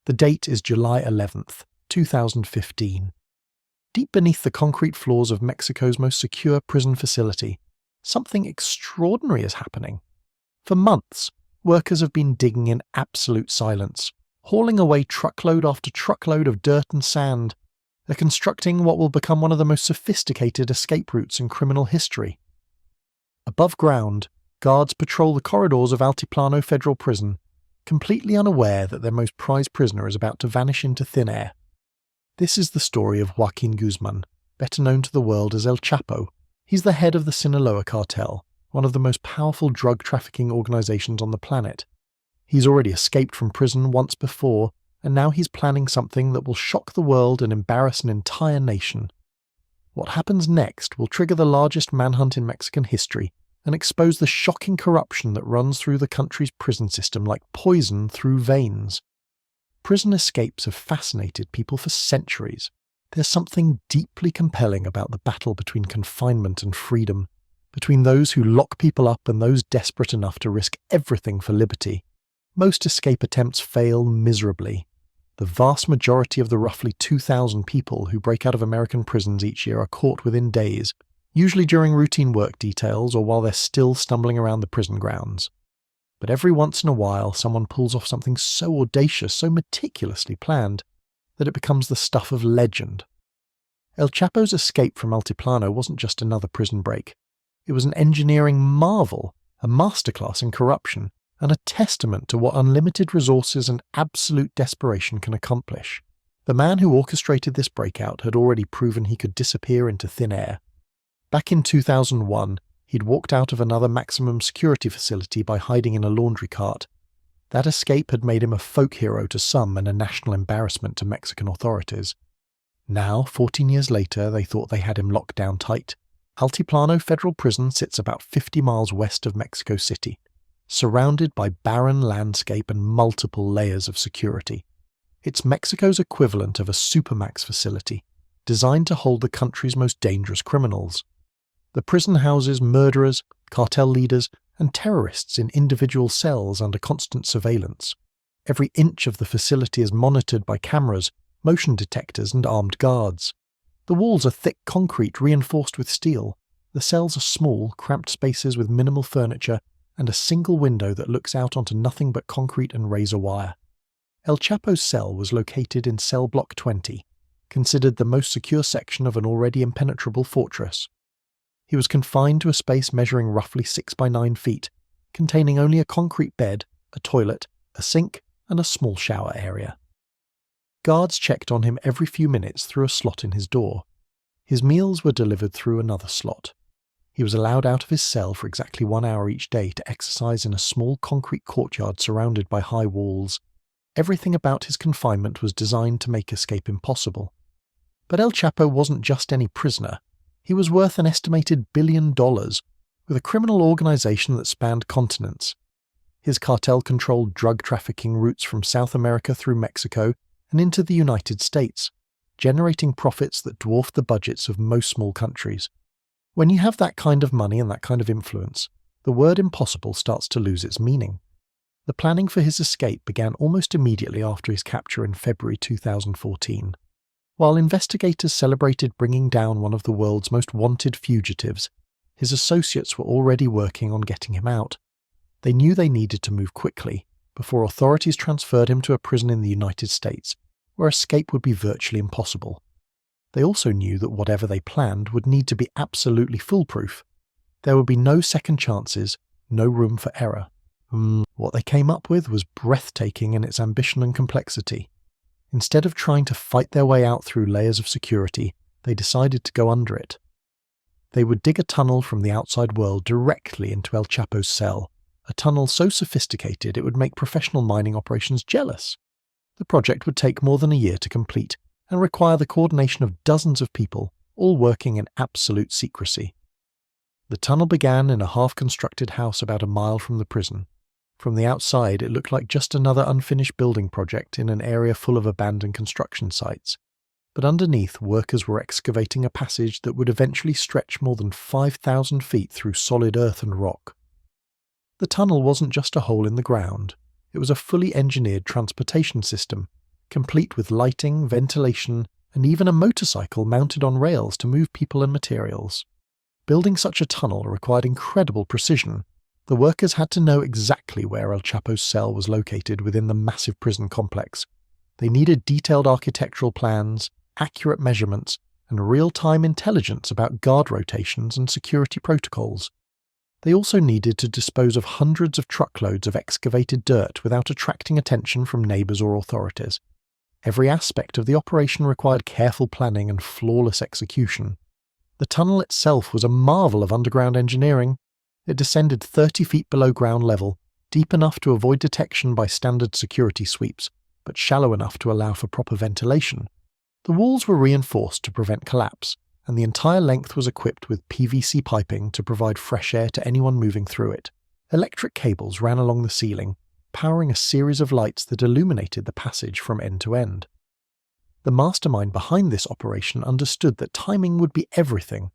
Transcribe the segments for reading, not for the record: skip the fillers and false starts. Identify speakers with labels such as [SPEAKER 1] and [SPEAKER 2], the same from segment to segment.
[SPEAKER 1] The date is July 11th, 2015. Deep beneath the concrete floors of Mexico's most secure prison facility, something extraordinary is happening. For months, workers have been digging in absolute silence, hauling away truckload after truckload of dirt and sand. They're constructing what will become one of the most sophisticated escape routes in criminal history. Above ground, guards patrol the corridors of Altiplano Federal Prison, completely unaware that their most prized prisoner is about to vanish into thin air. This is the story of Joaquin Guzman, better known to the world as El Chapo. He's the head of the Sinaloa cartel, one of the most powerful drug trafficking organizations on the planet. He's already escaped from prison once before, and now he's planning something that will shock the world and embarrass an entire nation. What happens next will trigger the largest manhunt in Mexican history and expose the shocking corruption that runs through the country's prison system like poison through veins. Prison escapes have fascinated people for centuries. There's something deeply compelling about the battle between confinement and freedom, between those who lock people up and those desperate enough to risk everything for liberty. Most escape attempts fail miserably. The vast majority of the roughly 2,000 people who break out of American prisons each year are caught within days, usually during routine work details or while they're still stumbling around the prison grounds. But every once in a while, someone pulls off something so audacious, so meticulously planned, that it becomes the stuff of legend. El Chapo's escape from Altiplano wasn't just another prison break. It was an engineering marvel, a masterclass in corruption, and a testament to what unlimited resources and absolute desperation can accomplish. The man who orchestrated this breakout had already proven he could disappear into thin air. Back in 2001, he'd walked out of another maximum security facility by hiding in a laundry cart. That escape had made him a folk hero to some and a national embarrassment to Mexican authorities. Now, 14 years later, they thought they had him locked down tight. Altiplano Federal Prison sits about 50 miles west of Mexico City, surrounded by barren landscape and multiple layers of security. It's Mexico's equivalent of a supermax facility, designed to hold the country's most dangerous criminals. The prison houses murderers, cartel leaders, and terrorists in individual cells under constant surveillance. Every inch of the facility is monitored by cameras, motion detectors, and armed guards. The walls are thick concrete reinforced with steel. The cells are small, cramped spaces with minimal furniture and a single window that looks out onto nothing but concrete and razor wire. El Chapo's cell was located in cell block 20, considered the most secure section of an already impenetrable fortress. He was confined to a space measuring roughly 6 by 9 feet, containing only a concrete bed, a toilet, a sink, and a small shower area. Guards checked on him every few minutes through a slot in his door. His meals were delivered through another slot. He was allowed out of his cell for exactly 1 hour each day to exercise in a small concrete courtyard surrounded by high walls. Everything about his confinement was designed to make escape impossible. But El Chapo wasn't just any prisoner. He was worth an estimated $1 billion, with a criminal organization that spanned continents. His cartel controlled drug trafficking routes from South America through Mexico and into the United States, generating profits that dwarfed the budgets of most small countries. When you have that kind of money and that kind of influence, the word impossible starts to lose its meaning. The planning for his escape began almost immediately after his capture in February 2014. While investigators celebrated bringing down one of the world's most wanted fugitives, his associates were already working on getting him out. They knew they needed to move quickly before authorities transferred him to a prison in the United States, where escape would be virtually impossible. They also knew that whatever they planned would need to be absolutely foolproof. There would be no second chances, no room for error. What they came up with was breathtaking in its ambition and complexity. Instead of trying to fight their way out through layers of security, they decided to go under it. They would dig a tunnel from the outside world directly into El Chapo's cell, a tunnel so sophisticated it would make professional mining operations jealous. The project would take more than a year to complete and require the coordination of dozens of people, all working in absolute secrecy. The tunnel began in a half-constructed house about a mile from the prison. From the outside, it looked like just another unfinished building project in an area full of abandoned construction sites. But underneath, workers were excavating a passage that would eventually stretch more than 5,000 feet through solid earth and rock. The tunnel wasn't just a hole in the ground. It was a fully engineered transportation system, complete with lighting, ventilation, and even a motorcycle mounted on rails to move people and materials. Building such a tunnel required incredible precision. The workers had to know exactly where El Chapo's cell was located within the massive prison complex. They needed detailed architectural plans, accurate measurements, and real-time intelligence about guard rotations and security protocols. They also needed to dispose of hundreds of truckloads of excavated dirt without attracting attention from neighbors or authorities. Every aspect of the operation required careful planning and flawless execution. The tunnel itself was a marvel of underground engineering. It descended 30 feet below ground level, deep enough to avoid detection by standard security sweeps, but shallow enough to allow for proper ventilation. The walls were reinforced to prevent collapse, and the entire length was equipped with PVC piping to provide fresh air to anyone moving through it. Electric cables ran along the ceiling, powering a series of lights that illuminated the passage from end to end. The mastermind behind this operation understood that timing would be everything.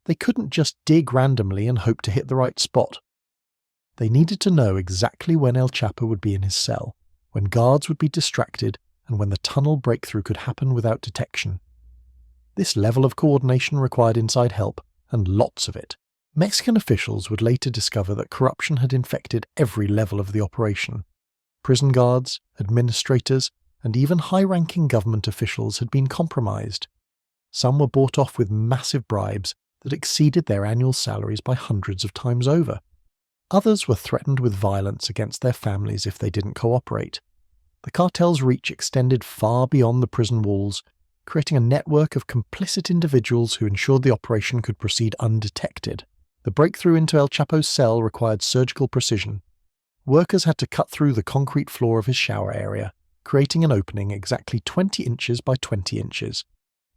[SPEAKER 1] They couldn't just dig randomly and hope to hit the right spot. They needed to know exactly when El Chapo would be in his cell, when guards would be distracted, and when the tunnel breakthrough could happen without detection. This level of coordination required inside help, and lots of it. Mexican officials would later discover that corruption had infected every level of the operation. Prison guards, administrators, and even high-ranking government officials had been compromised. Some were bought off with massive bribes that exceeded their annual salaries by hundreds of times over. Others were threatened with violence against their families if they didn't cooperate. The cartel's reach extended far beyond the prison walls, creating a network of complicit individuals who ensured the operation could proceed undetected. The breakthrough into El Chapo's cell required surgical precision. Workers had to cut through the concrete floor of his shower area, creating an opening exactly 20 inches by 20 inches.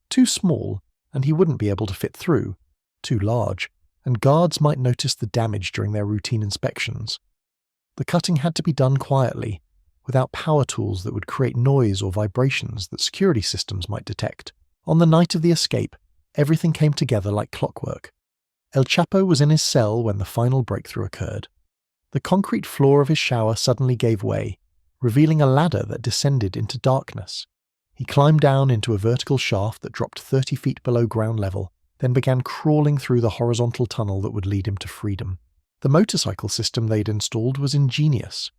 [SPEAKER 1] Too small, and he wouldn't be able to fit through. Too large, and guards might notice the damage during their routine inspections. The cutting had to be done quietly, without power tools that would create noise or vibrations that security systems might detect. On the night of the escape, everything came together like clockwork. El Chapo was in his cell when the final breakthrough occurred. The concrete floor of his shower suddenly gave way, revealing a ladder that descended into darkness. He climbed down into a vertical shaft that dropped 30 feet below ground level, then began crawling through the horizontal tunnel that would lead him to freedom. The motorcycle system they'd installed was ingenious.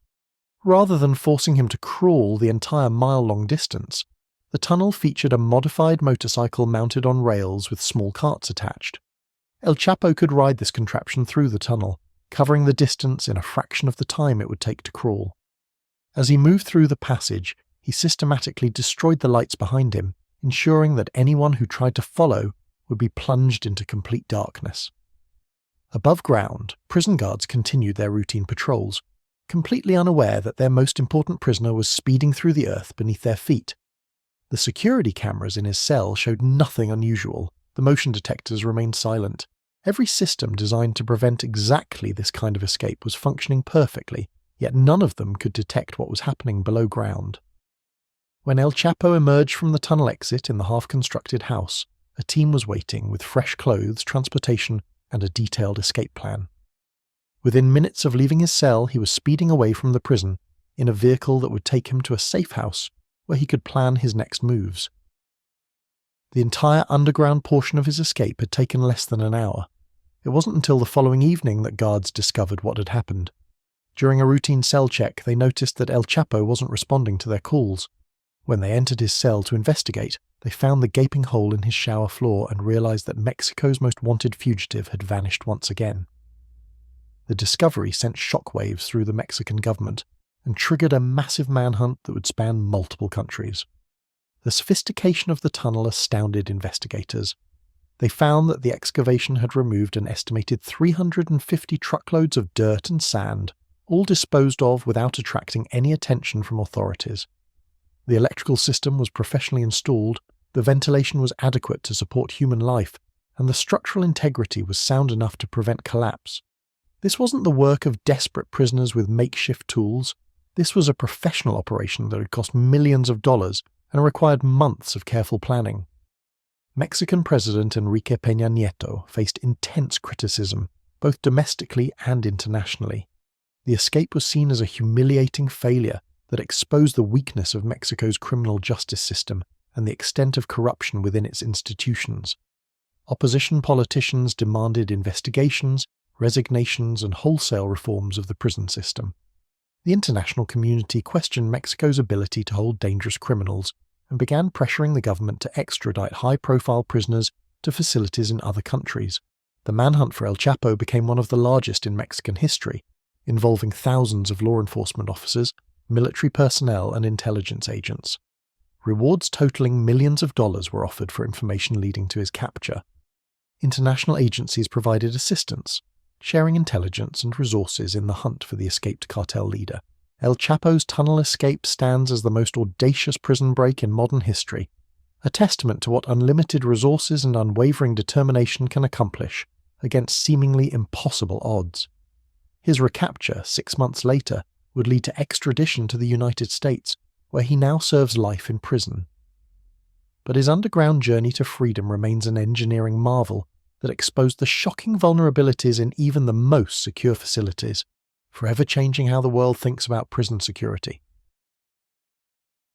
[SPEAKER 1] Rather than forcing him to crawl the entire mile-long distance, the tunnel featured a modified motorcycle mounted on rails with small carts attached. El Chapo could ride this contraption through the tunnel, covering the distance in a fraction of the time it would take to crawl. As he moved through the passage, he systematically destroyed the lights behind him, ensuring that anyone who tried to follow would be plunged into complete darkness. Above ground, prison guards continued their routine patrols, completely unaware that their most important prisoner was speeding through the earth beneath their feet. The security cameras in his cell showed nothing unusual. The motion detectors remained silent. Every system designed to prevent exactly this kind of escape was functioning perfectly, yet none of them could detect what was happening below ground. When El Chapo emerged from the tunnel exit in the half-constructed house, a team was waiting with fresh clothes, transportation, and a detailed escape plan. Within minutes of leaving his cell, he was speeding away from the prison in a vehicle that would take him to a safe house where he could plan his next moves. The entire underground portion of his escape had taken less than an hour. It wasn't until the following evening that guards discovered what had happened. During a routine cell check, they noticed that El Chapo wasn't responding to their calls. When they entered his cell to investigate, they found the gaping hole in his shower floor and realized that Mexico's most wanted fugitive had vanished once again. The discovery sent shockwaves through the Mexican government and triggered a massive manhunt that would span multiple countries. The sophistication of the tunnel astounded investigators. They found that the excavation had removed an estimated 350 truckloads of dirt and sand, all disposed of without attracting any attention from authorities. The electrical system was professionally installed, the ventilation was adequate to support human life, and the structural integrity was sound enough to prevent collapse. This wasn't the work of desperate prisoners with makeshift tools. This was a professional operation that had cost millions of dollars and required months of careful planning. Mexican President Enrique Peña Nieto faced intense criticism, both domestically and internationally. The escape was seen as a humiliating failure that exposed the weakness of Mexico's criminal justice system and the extent of corruption within its institutions. Opposition politicians demanded investigations, resignations, and wholesale reforms of the prison system. The international community questioned Mexico's ability to hold dangerous criminals and began pressuring the government to extradite high-profile prisoners to facilities in other countries. The manhunt for El Chapo became one of the largest in Mexican history, involving thousands of law enforcement officers, military personnel, and intelligence agents. Rewards totaling millions of dollars were offered for information leading to his capture. International agencies provided assistance, sharing intelligence and resources in the hunt for the escaped cartel leader. El Chapo's tunnel escape stands as the most audacious prison break in modern history, a testament to what unlimited resources and unwavering determination can accomplish against seemingly impossible odds. His recapture 6 months later would lead to extradition to the United States, where he now serves life in prison. But his underground journey to freedom remains an engineering marvel that exposed the shocking vulnerabilities in even the most secure facilities, forever changing how the world thinks about prison security.